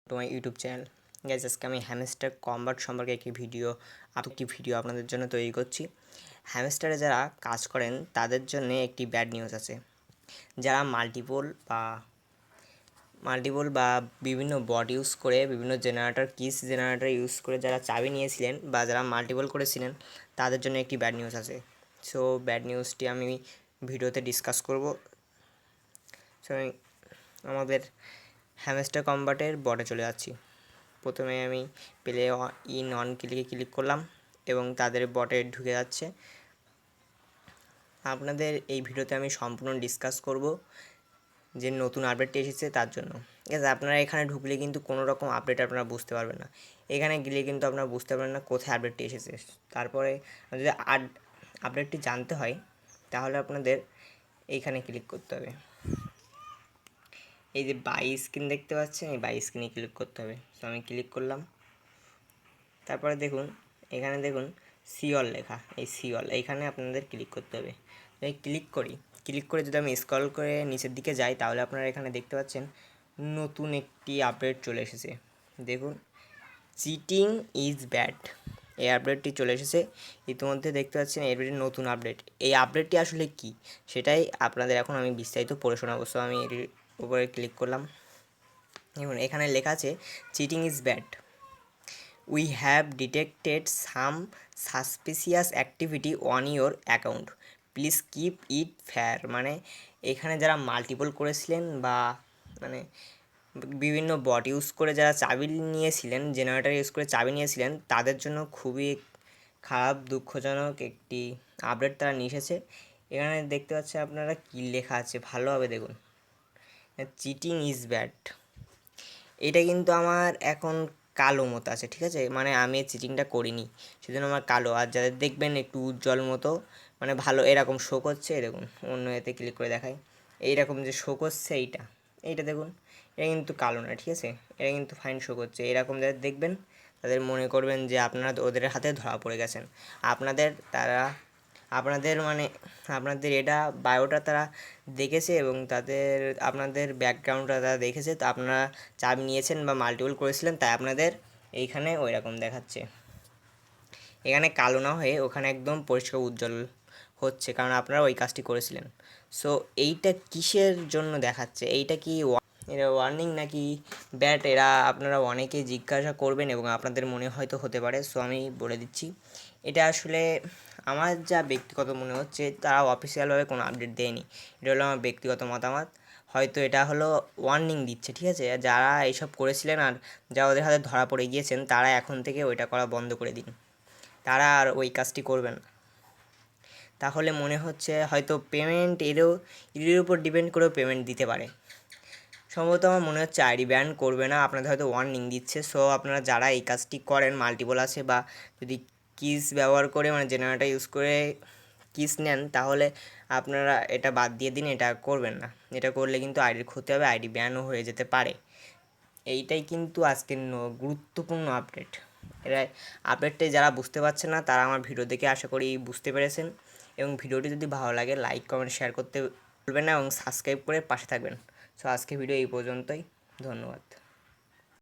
To my YouTube channel. Guys, আজকে আমি hamster combat সম্পর্কে একটি ভিডিও আপনাদের জন্য তৈরি করছি। হ্যামস্টারে যারা কাজ করেন তাদের জন্য একটি ব্যাড নিউজ আছে। যারা মাল্টিপল বা বিভিন্ন বট ইউজ করে, বিভিন্ন জেনারেটর ইউজ করে যারা চাবি নিয়েছিলেন বা যারা মাল্টিপল করেছিলেন তাদের জন্য একটি ব্যাড নিউজ আছে। সো ব্যাড নিউজটি আমি ভিডিওতে ডিসকাস করব। সো আমাদের হ্যামস্টার কম্বাটের বটে চলে যাচ্ছি। প্রথমে আমি প্লে ইন অন ক্লিক করলাম এবং তাদের বটে ঢুকে যাচ্ছে। আপনাদের এই ভিডিওতে আমি সম্পূর্ণ ডিসকাস করব যে নতুন আপডেটটি এসেছে তার জন্য। ঠিক আছে, আপনারা এখানে ঢুকলে কিন্তু কোনো রকম আপডেট আপনারা বুঝতে পারবেন না। এখানে গেলে কিন্তু আপনারা বুঝতে পারবেন না কোথায় আপডেটটি এসেছে। তারপরে যদি আপডেটটি জানতে হয় তাহলে আপনাদের এইখানে ক্লিক করতে হবে। এই যে বাই স্ক্রিন দেখতে পাচ্ছেন, এই বাই স্ক্রিনে ক্লিক করতে হবে। তো আমি ক্লিক করলাম। তারপরে এখানে দেখুন সিওল লেখা, এই সিওল এইখানে আপনাদের ক্লিক করতে হবে। এই ক্লিক করে যদি আমি স্ক্রল করে নিচের দিকে যাই তাহলে আপনারা এখানে দেখতে পাচ্ছেন নতুন একটি আপডেট চলে এসেছে। দেখুন, চিটিং ইজ ব্যাড, এই আপডেটটি চলে এসেছে। ইতিমধ্যে দেখতে পাচ্ছেন এর নতুন আপডেট। এই আপডেটটি আসলে কি সেটাই আপনাদের এখন আমি বিস্তারিত পড়ে শোনাবো। সো আমি এর উপরে ক্লিক করলাম। দেখুন এখানে লেখা আছে cheating is bad, we have detected some suspicious activity on your account, please keep it fair. মানে এখানে যারা মাল্টিপল করেছিলেন বা মানে বিভিন্ন বট ইউজ করে যারা চাবি নিয়েছিলেন, জেনারেটর ইউজ করে চাবি নিয়েছিলেন, তাদের জন্য খুবই খারাপ দুঃখজনক একটি আপডেট তারা নিয়ে এসেছে। এখানে দেখতে পাচ্ছেন আপনারা কী লেখা আছে, ভালোভাবে দেখুন, চিটিং ইজ ব্যাড। এটা কিন্তু আমার এখন কালো মতো আছে, ঠিক আছে, মানে আমি চিটিংটা করিনি সেজন্য আমার কালো। আর যাদের দেখবেন একটু উজ্জ্বল মতো মানে ভালো এরকম শো করছে, দেখুন অন্য এতে ক্লিক করে দেখাই, এইরকম যে শো করছে এইটা দেখুন, এটা কিন্তু কালো না, ঠিক আছে, এটা কিন্তু ফাইন শো করছে। এরকম যাদের দেখবেন তাদের মনে করবেন যে আপনারা ওদের হাতে ধরা পড়ে গেছেন। আপনাদের এটা বায়োটা তারা দেখেছে এবং আপনাদের ব্যাকগ্রাউন্ডটা তারা দেখেছে। তো আপনারা চাবি নিয়েছেন বা মাল্টিপল করেছিলেন, তাই আপনাদের এইখানে ওই রকম দেখাচ্ছে। এখানে কালো না হয়ে ওখানে একদম পরিষ্কার উজ্জ্বল হচ্ছে, কারণ আপনারা ওই কাজটি করেছিলেন। সো এইটা কিসের জন্য দেখাচ্ছে, এইটা কি এরা ওয়ার্নিং নাকি ব্যাট, এরা আপনারা অনেকে জিজ্ঞাসা করবেন এবং আপনাদের মনে হয়তো হতে পারে। সো আমি বলে দিচ্ছি, এটা আসলে আমার যা ব্যক্তিগত মনে হচ্ছে, তারা অফিসিয়ালভাবে কোনো আপডেট দেয়নি। এটা হলো আমার ব্যক্তিগত মতামত। হয়তো এটা হলো ওয়ার্নিং দিচ্ছে, ঠিক আছে, যারা এইসব করেছিলেন আর যা ওদের হাতে ধরা পড়ে গিয়েছেন তারা এখন থেকে ওইটা করা বন্ধ করে দিন, তারা আর ওই কাজটি করবেন না। তাহলে মনে হচ্ছে হয়তো পেমেন্ট এর উপর ডিপেন্ড করেও পেমেন্ট দিতে পারে। সম্ভবত আমার মনে হচ্ছে আইডি ব্যান করবে না, আপনাদের হয়তো ওয়ার্নিং দিচ্ছে। সো আপনারা যারা এই কাজটি করেন, মাল্টিপল আছে বা যদি কিস ব্যবহার করে মানে জেনারেটর ইউজ করে কিস নেন, তাহলে আপনারা এটা বাদ দিয়ে দিন, এটা করবেন না। এটা করলে কিন্তু আইডির ক্ষতি হবে, আইডি ব্যানও হয়ে যেতে পারে। এইটাই কিন্তু আজকের গুরুত্বপূর্ণ আপডেট। এরা আপডেটটাই যারা বুঝতে পারছে না তারা আমার ভিডিও দেখে আশা করি বুঝতে পেরেছেন। এবং ভিডিওটি যদি ভালো লাগে লাইক কমেন্ট শেয়ার করতে ভুলবেন না এবং সাবস্ক্রাইব করে পাশে থাকবেন। সো আজকে ভিডিও এই পর্যন্তই, ধন্যবাদ।